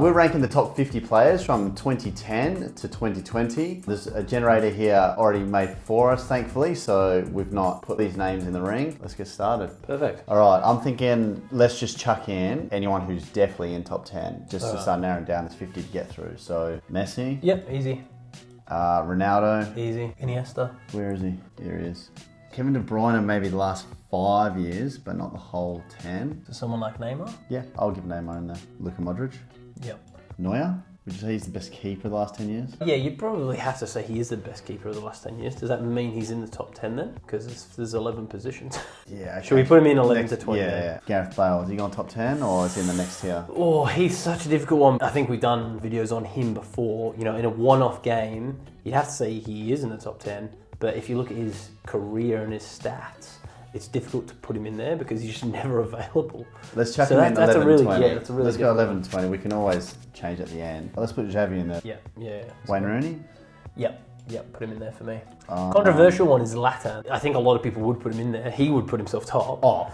We're ranking the top 50 players from 2010 to 2020. There's a generator here already made for us, thankfully, so we've not put these names in the ring. Let's get started. Perfect. All right, I'm thinking let's just chuck in anyone who's definitely in top 10, just to start narrowing down this 50 to get through. So Messi. Yep, easy. Ronaldo. Easy. Iniesta. Where is he? Here he is. Kevin De Bruyne, maybe the last 5 years, but not the whole 10. So someone like Neymar? Yeah, I'll give Neymar in there. Luka Modric. Yep. Neuer. Would you say he's the best keeper of the last 10 years? Yeah, you'd probably have to say he is the best keeper of the last 10 years. Does that mean he's in the top 10 then? Because there's 11 positions. Yeah. Okay. Should we put him in 11 to 20? Yeah. Gareth Bale, is he going top 10 or is he in the next tier? Oh, he's such a difficult one. I think we've done videos on him before. You know, in a one-off game, you'd have to say he is in the top 10. But if you look at his career and his stats, it's difficult to put him in there because he's just never available. Let's chuck him in 11 20. Yeah, that's a really Let's good go 11 20. We can always change at the end. Let's put Xavi in there. Yeah. Wayne Rooney? Yep, put him in there for me. Controversial one is Zlatan. I think a lot of people would put him in there. He would put himself top. Oh,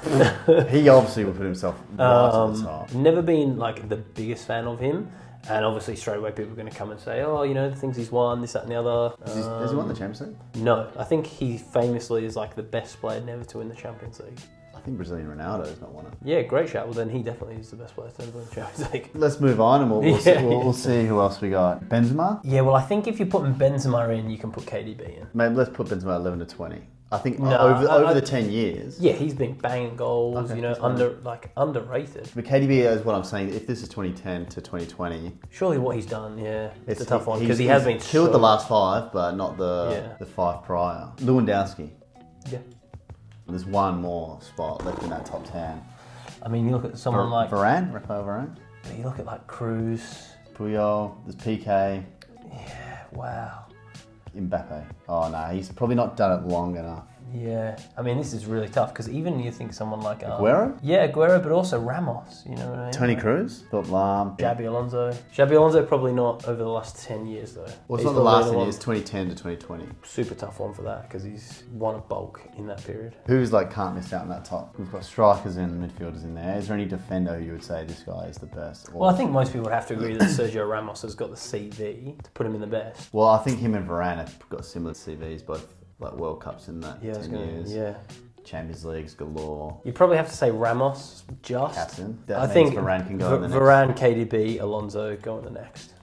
he obviously would put himself right at the top. Never been like the biggest fan of him. And obviously straight away people are going to come and say, oh, you know, the things he's won, this, that and the other. Has he won the Champions League? No, I think he famously is like the best player never to win the Champions League. I think Brazilian Ronaldo has not won it. Yeah, great shout. Well, then he definitely is the best player to ever win the Champions League. Let's move on and we'll see who else we got. Benzema? Yeah, well, I think if you put Benzema in, you can put KDB in. Maybe let's put Benzema 11 to 20. I think over the 10 years. Yeah, he's been banging goals, you know, underrated. But KDB is what I'm saying. If this is 2010 to 2020, surely what he's done, it's a tough one because he has been killed the last 5, but not the 5 prior. Lewandowski. Yeah. There's one more spot left in that top 10. I mean, you look at someone like Varane, Rafael Varane. You look at like Cruz, Puyol. There's PK. Yeah. Wow. Mbappe. Oh no, he's probably not done it long enough. Yeah, I mean this is really tough because even you think someone like Aguero? Yeah, Aguero, but also Ramos. You know what I mean? Tony Cruz, Philip Lahm, Xabi Alonso. Xabi Alonso probably not over the last 10 years though. Well, it's not the last 10 years. 2010 to 2020. Super tough one for that because he's won a bulk in that period. Who's like can't miss out on that top? We've got strikers and midfielders in there. Is there any defender who you would say this guy is the best? Well, I think most people would have to agree that Sergio Ramos has got the CV to put him in the best. Well, I think him and Varane have got similar CVs, both like World Cups in that 10 years. Yeah. Champions Leagues galore. You probably have to say Ramos just. Captain. I think Varane can go in the next. Varane, KDB, Alonso go in the next.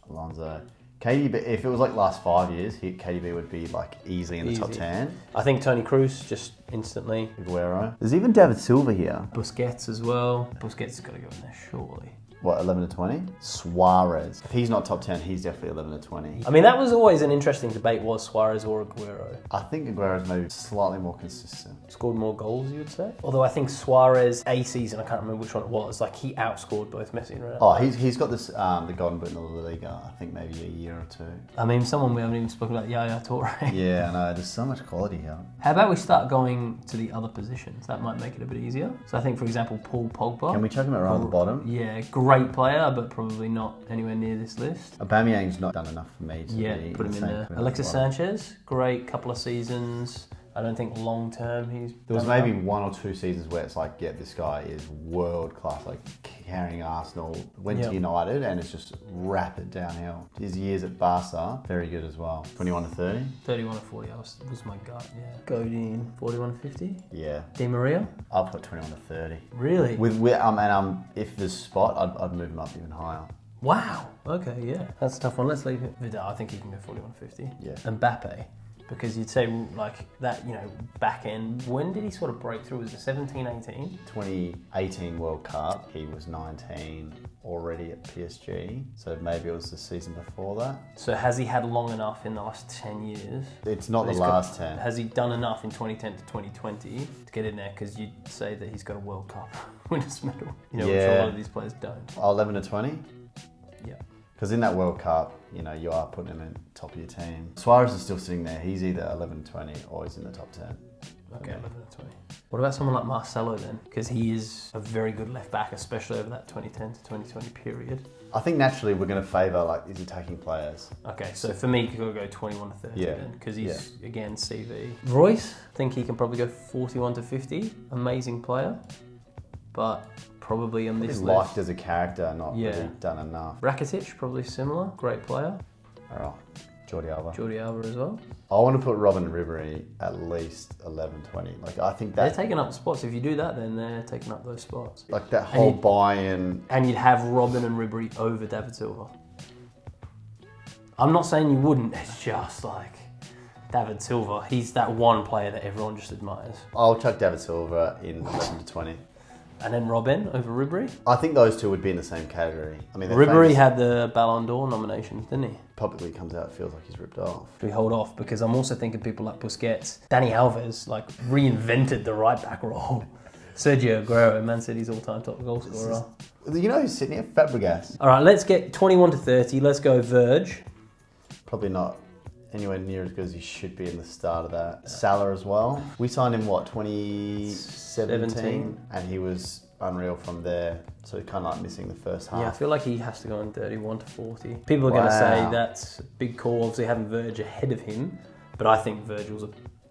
Alonso. KDB, if it was like last 5 years, KDB would be like easily in the top 10. I think Tony Cruz just instantly. Aguero. There's even David Silva here. Busquets as well. Busquets has got to go in there surely. What, 11 to 20? Suarez. If he's not top 10, he's definitely 11 to 20. I mean, that was always an interesting debate, was Suarez or Aguero? I think Aguero's maybe slightly more consistent. Scored more goals, you would say? Although I think Suarez, a season, I can't remember which one it was, like he outscored both Messi and Ronaldo. Oh, he's got this, the Golden Boot in the La Liga, I think maybe a year or 2. I mean, someone we haven't even spoken about, Yaya Toure. Yeah, I know, there's so much quality here. How about we start going to the other positions? That might make it a bit easier. So I think, for example, Paul Pogba. Can we chuck him around on the bottom? Yeah, great player, but probably not anywhere near this list. Aubameyang's not done enough for me to put him in there. Alexis Sanchez, great couple of seasons. I don't think long term he's... There was maybe 1 or 2 seasons where it's like, yeah, this guy is world class, like carrying Arsenal, went to United and it's just rapid downhill. His years at Barca, very good as well. 21 to 30? 31 to 40 was my gut, yeah. Godin, 41 to 50? Yeah. Di Maria? I'll put 21 to 30. Really? If there's spot, I'd move him up even higher. Wow. Okay, yeah. That's a tough one. Let's leave it. Vidal, I think he can go 41 to 50. Yeah. Mbappe. Because you'd say like that, you know, back end, when did he sort of break through? Was it 17, 18? 2018 World Cup, he was 19 already at PSG, so maybe it was the season before that. So has he had long enough in the last 10 years? It's not the last 10. Has he done enough in 2010 to 2020 to get in there? Because you'd say that he's got a World Cup winner's medal, you know, which a lot of these players don't. 11 to 20? Yeah. Because in that World Cup, you know, you are putting him in top of your team. Suarez is still sitting there. He's either 11 to 20 or he's in the top 10. Okay, 11 to 20. What about someone like Marcelo then? Because he is a very good left back, especially over that 2010 to 2020 period. I think naturally we're going to favour like these attacking players. Okay, so for me, you've got to go 21 to 30 then, because he's, again, CV. Royce, I think he can probably go 41 to 50. Amazing player, but probably on this He's list. liked as a character, not Yeah. really done enough. Rakitic, probably similar. Great player. All right, Jordi Alba. Jordi Alba as well. I want to put Robin Ribery at least 11, 20. Like, I think They're that, taking up spots. If you do that, then they're taking up those spots. like that whole you- buy-in. And you'd have Robin and Ribery over David Silva. I'm not saying you wouldn't. It's just like David Silva. He's that one player that everyone just admires. I'll chuck David Silva in 11 to 20. And then Robin over Ribery. I think those two would be in the same category. I mean, they're Ribery famous. had the Ballon d'Or nominations, didn't he? Publicly comes out, feels like he's ripped off. We hold off because I'm also thinking people like Busquets. Dani Alves like reinvented the right back role. Sergio Aguero, Man City's all-time top goal scorer. You know who's sitting here? Fabregas. All right, let's get 21 to 30. Let's go Verge. Probably not anywhere near as good as he should be in the start of that. Salah as well. We signed him, 2017? 17. And he was unreal from there. So kind of like missing the first half. Yeah, I feel like he has to go in 31 to 40. People are going to say that's a big call, obviously having Verge ahead of him, but I think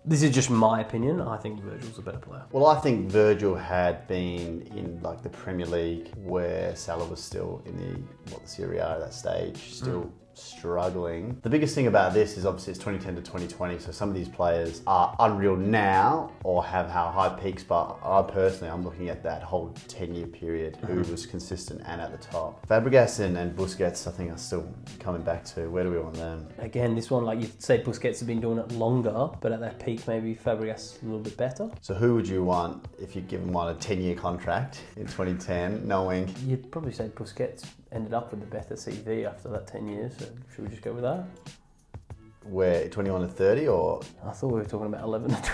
this is just my opinion, I think Virgil's a better player. Well, I think Virgil had been in like the Premier League where Salah was still in the Serie A at that stage, still struggling. The biggest thing about this is obviously it's 2010 to 2020, so some of these players are unreal now or have high peaks, but I'm looking at that whole 10-year period who was consistent and at the top. Fabregas and Busquets, I think, are still coming back to. Where do we want them? Again, this one, like you said, Busquets has been doing it longer, but at that peak, maybe Fabregas a little bit better. So who would you want if you give him a 10-year contract in 2010, knowing... You'd probably say Busquets ended up with a better CV after that 10 years, so should we just go with that? Where, 21 to 30 or... I thought we were talking about 11 to 20.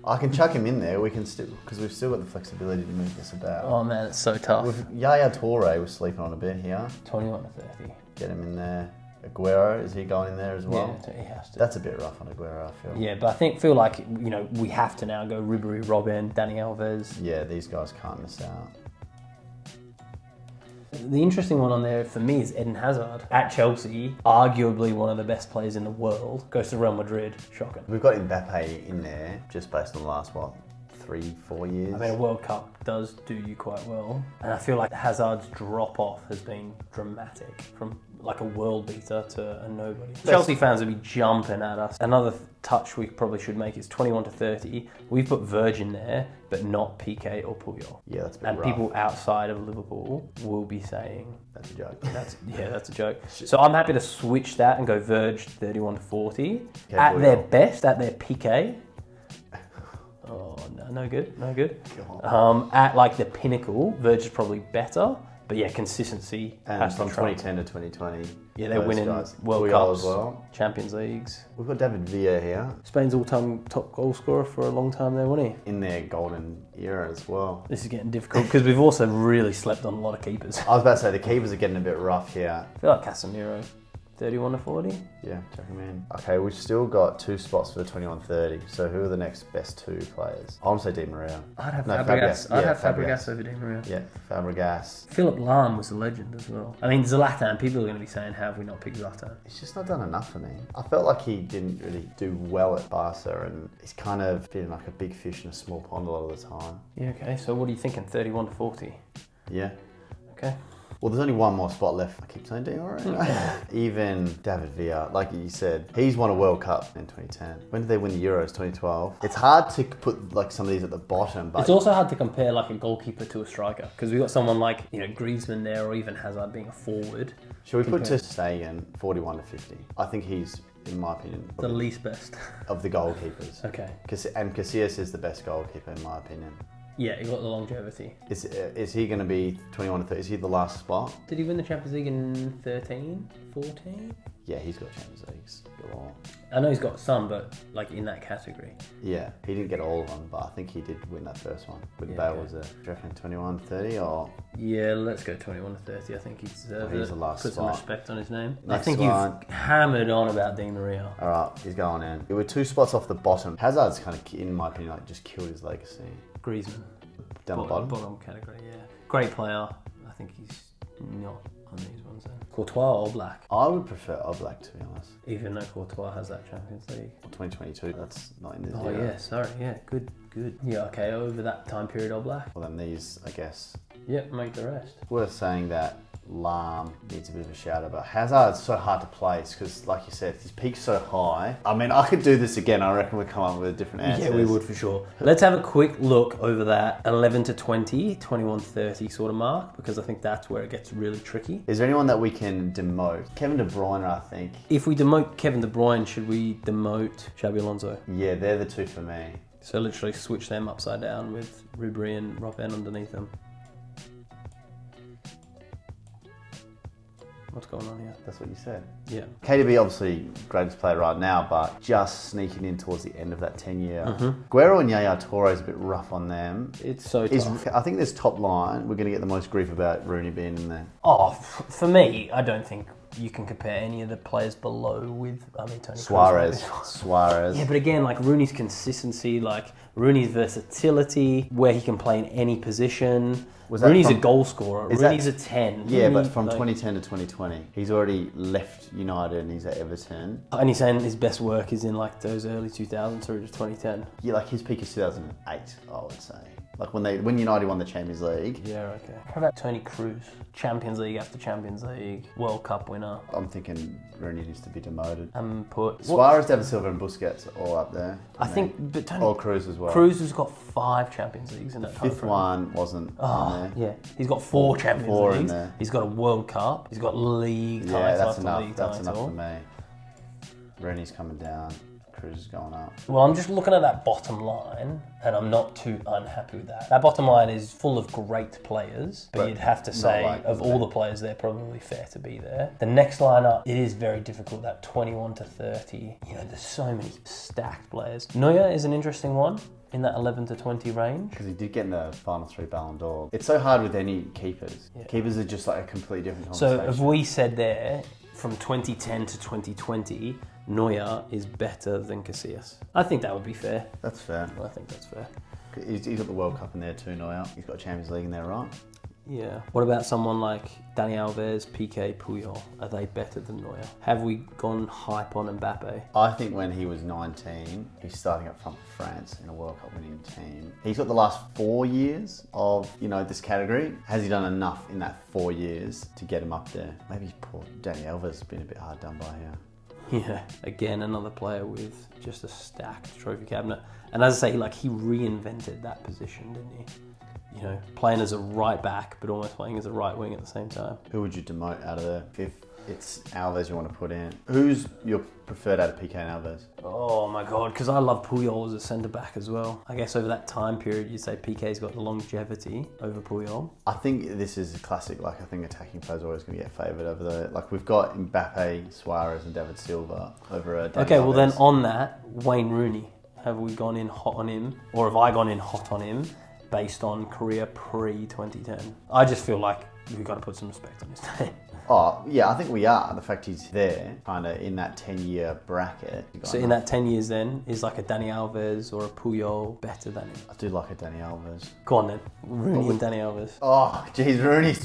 I can chuck him in there. We can still, because we've still got the flexibility to move this about. Oh man, it's so tough. With Yaya Toure, we're sleeping on a bit here. 21 to 30. Get him in there. Aguero, is he going in there as well? Yeah, he has to. That's a bit rough on Aguero, I feel. Yeah, but I feel like, we have to now go Ribery, Robin, Dani Alves. Yeah, these guys can't miss out. The interesting one on there for me is Eden Hazard. At Chelsea, arguably one of the best players in the world, goes to Real Madrid. Shocking. We've got Mbappe in there, just based on the last, 3-4 years? I mean, a World Cup does do you quite well. And I feel like Hazard's drop-off has been dramatic, from like a world beater to a nobody. Chelsea fans will be jumping at us. Another touch we probably should make is 21 to 30. We've put Virgin there, but not Piqué or Puyol. Yeah, that's a bit And rough. people outside of Liverpool will be saying... That's a joke. That's a joke. So I'm happy to switch that and go Verge 31 to 40. Okay, At Puyol. their best, at their Piqué. Oh, no good. At like the pinnacle, Verge is probably better. But yeah, consistency And has to from trump. 2010 to 2020. Yeah, they're those winning guys. World Puyol Cups, as well. Champions Leagues. We've got David Villa here Spain's all-time top goal scorer for a long time there, wasn't he? in their golden era as well. This is getting difficult because we've also really slept on a lot of keepers. I was about to say the keepers are getting a bit rough here. I feel like Casemiro, 31 to 40. Yeah, check them in. Okay, we've still got 2 spots for the 21-30. So who are the next best 2 players? I want to say Di Maria. I'd have No, Fabregas. I'd Yeah, have Fabregas over Di Maria. Yeah, Fabregas. Philip Lahm was a legend as well. I mean, Zlatan, people are going to be saying, have we not picked Zlatan? He's just not done enough for me. I felt like he didn't really do well at Barca, and he's kind of been like a big fish in a small pond a lot of the time. Yeah, okay. So what are you thinking, 31 to 40? Yeah. Okay. Well, there's only one more spot left. I keep saying Di Maria. Even David Villa, like you said, he's won a World Cup in 2010. When did they win the Euros? 2012. It's hard to put like some of these at the bottom, but It's also hard to compare like a goalkeeper to a striker because we've got someone like, Griezmann there or even Hazard being a forward. should we put Ter Stegen 41 to 50? I think he's, in my opinion, The least best. of the goalkeepers. Okay. And Casillas is the best goalkeeper in my opinion. Yeah, he got the longevity. Is he going to be 21 to 30? Is he the last spot? Did he win the Champions League in 13, 14? Yeah, he's got Champions Leagues. galore. I know he's got some, but like in that category. Yeah, he didn't get all of them, but I think he did win that first one. With Yeah, Bale okay. was it? Do you reckon 21 to 30 or? Yeah, let's go 21 to 30. I think he deserves He's it. the last Put some spot. respect on his name. I Next think one. you've hammered on about Di Maria. All right, he's going in. There were 2 spots off the bottom. Hazard's kind of, in my opinion, like just killed his legacy. Griezmann. Down the bottom. Bottom category, yeah. Great player. I think he's not on these ones then. Courtois or Black? I would prefer Oblak, to be honest. Even though Courtois has that Champions League. 2022, that's not in this Oh era. yeah, sorry, yeah, good. Yeah, okay, over that time period, Oblak. Well, then these, I guess, Yep, make the rest. Worth saying that Lahm needs a bit of a shout out, but Hazard's so hard to place because, like you said, his peak's so high. I mean, I could do this again. I reckon we'd come up with a different answer. Yeah, we would for sure. Let's have a quick look over that 11 to 20, 21 to 30 sort of mark, because I think that's where it gets really tricky. Is there anyone that we can demote? Kevin De Bruyne, I think. If we demote Kevin De Bruyne, should we demote Xabi Alonso? Yeah, they're the two for me. So literally switch them upside down with Ribéry and Robben underneath them. What's going on here? That's what you said. Yeah. KDB, obviously, greatest player right now, but just sneaking in towards the end of that 10-year. Guerrero and Yaya Toure is a bit rough on them. It's so tough. I think this top line, we're going to get the most grief about Rooney being in there. Oh, for me, I don't think you can compare any of the players below with, Tony Suarez. Yeah, but again, like Rooney's consistency, like Rooney's versatility, where he can play in any position. Rooney's a goal scorer. Rooney's a 10. Yeah, Rooney, but from 2010 to 2020, he's already left United and he's at Everton. And he's saying his best work is in like those early 2000s through to 2010. Yeah, like his peak is 2008, I would say. Like when United won the Champions League. Yeah, okay. How about Toni Kroos? Champions League after Champions League, World Cup winner. I'm thinking Rooney needs to be demoted. And put Suarez, David Silva and Busquets all up there. I think, but Toni... Or Kroos as well. Kroos has got 5 Champions Leagues in that time Fifth frame. one wasn't in there. Yeah. He's got 4 Champions Four in Leagues. there. He's got a World Cup. He's got league title. Yeah, that's after enough. league That's title. enough for me. Rooney's coming down. Kroos is going up. Well, I'm just looking at that bottom line, and I'm not too unhappy with that. That bottom line is full of great players, but you'd have to say, like of all the players, they're probably fair to be there. The next lineup, it is very difficult, that 21 to 30. You know, there's so many stacked players. Neuer is an interesting one in that 11 to 20 range. Because he did get in the final 3 Ballon d'Or. It's so hard with any keepers. Yeah. Keepers are just like a completely different conversation. So if we said there, from 2010 to 2020, Neuer is better than Casillas. I think that would be fair. That's fair. I think that's fair. He's got the World Cup in there too, Neuer. He's got a Champions League in there, right? Yeah. What about someone like Dani Alves, Piqué, Puyol? Are they better than Neuer? Have we gone hype on Mbappe? I think when he was 19, he's starting up front for France in a World Cup winning team. He's got the last 4 years of, this category. Has he done enough in that 4 years to get him up there? Maybe poor Dani Alves has been a bit hard done by here. Yeah, again, another player with just a stacked trophy cabinet. And as I say, he reinvented that position, didn't he? Playing as a right back, but almost playing as a right wing at the same time. Who would you demote out of there if it's Alves you want to put in? Who's your preferred out of Piqué and Alves? Oh my God, because I love Puyol as a centre-back as well. I guess over that time period, you'd say Piqué's got the longevity over Puyol. I think this is a classic, I think attacking players are always going to get favoured over the... we've got Mbappe, Suarez and David Silva over Dani Okay, Alves. well then on that, Wayne Rooney. Have we gone in hot on him? Or have I gone in hot on him based on career pre-2010? I just feel like we've got to put some respect on his name. Oh, yeah, I think we are. The fact he's there, kind of in that 10-year bracket. So in that 10 years then, is like a Dani Alves or a Puyol better than him? I do like a Dani Alves. Go on then. Rooney and Dani Alves. Oh, geez, Rooney's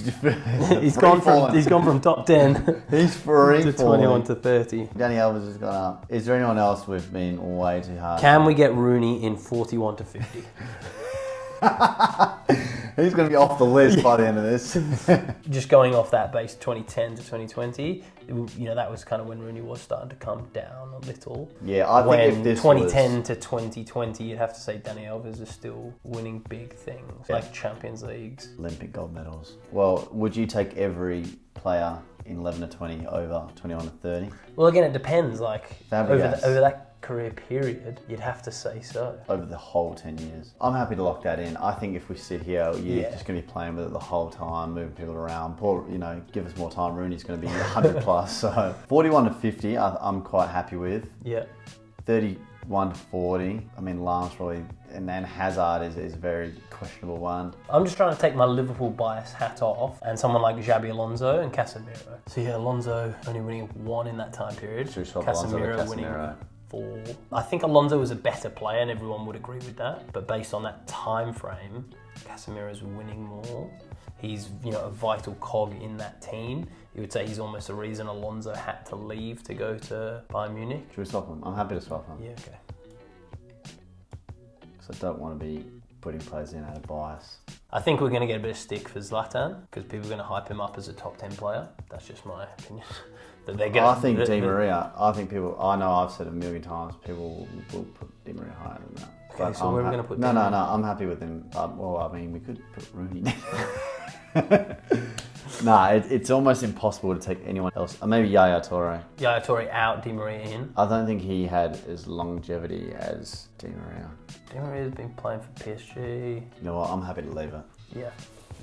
he's gone from top 10 he's free to 21 to 30. Dani Alves has gone up. Is there anyone else we've been way too hard? Can we get Rooney in 41 to 50? He's going to be off the list by the end of this. Just going off that base, 2010 to 2020, that was kind of when Rooney was starting to come down a little. Yeah, I think if this 2010 to 2020, you'd have to say Dani Alves is still winning big things, like Champions Leagues. Olympic gold medals. Well, would you take every player in 11 to 20 over 21 to 30? Well, again, it depends. Over that career period, you'd have to say so. Over the whole 10 years. I'm happy to lock that in. I think if we sit here, you're just going to be playing with it the whole time, moving people around. Give us more time. Rooney's going to be 100 plus. So 41 to 50, I'm quite happy with. Yeah. 31 to 40. Lahm's probably, and then Hazard is a very questionable one. I'm just trying to take my Liverpool bias hat off and someone like Xabi Alonso and Casemiro. So yeah, Alonso only winning 1 in that time period. Casemiro winning 4. I think Alonso was a better player and everyone would agree with that. But based on that time frame, Casemiro's winning more. He's a vital cog in that team. You would say he's almost the reason Alonso had to leave to go to Bayern Munich. Should we swap him? I'm happy to swap him. Yeah, okay. Because I don't want to be putting players in out of bias. I think we're going to get a bit of stick for Zlatan because people are going to hype him up as a top 10 player. That's just my opinion. That they're gonna, I think Di Maria, I know I've said it a million times, people will put Di Maria higher than that. Okay, so where are we going to put No, I'm happy with him. Well, I mean, we could put Rooney. It's almost impossible to take anyone else. Maybe Yaya Toure. Yaya Toure out, Di Maria in. I don't think he had as longevity as Di Maria. Di Maria's been playing for PSG. You know what? I'm happy to leave it.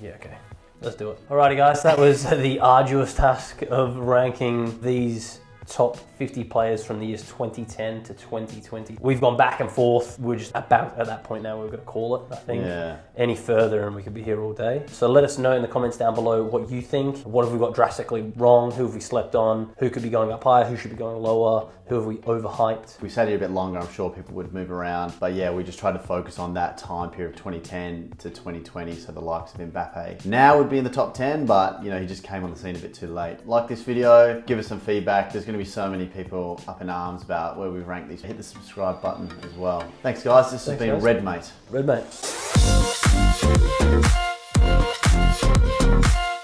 Yeah, okay. Let's do it. Alrighty guys, that was the arduous task of ranking these top 50 players from the years 2010 to 2020. We've gone back and forth. We're just about at that point now where we're going to call it, I think. Yeah. Any further and we could be here all day. So let us know in the comments down below what you think. What have we got drastically wrong? Who have we slept on? Who could be going up higher? Who should be going lower? Who have we overhyped? If we sat here a bit longer, I'm sure people would move around. But yeah, we just tried to focus on that time period of 2010 to 2020. So the likes of Mbappe now would be in the top 10, but you know, he just came on the scene a bit too late. Like this video, give us some feedback. There's going to be so many people up in arms about where we rank these. Hit the subscribe button as well. Thanks guys, this has been Red Mate. Red Mate.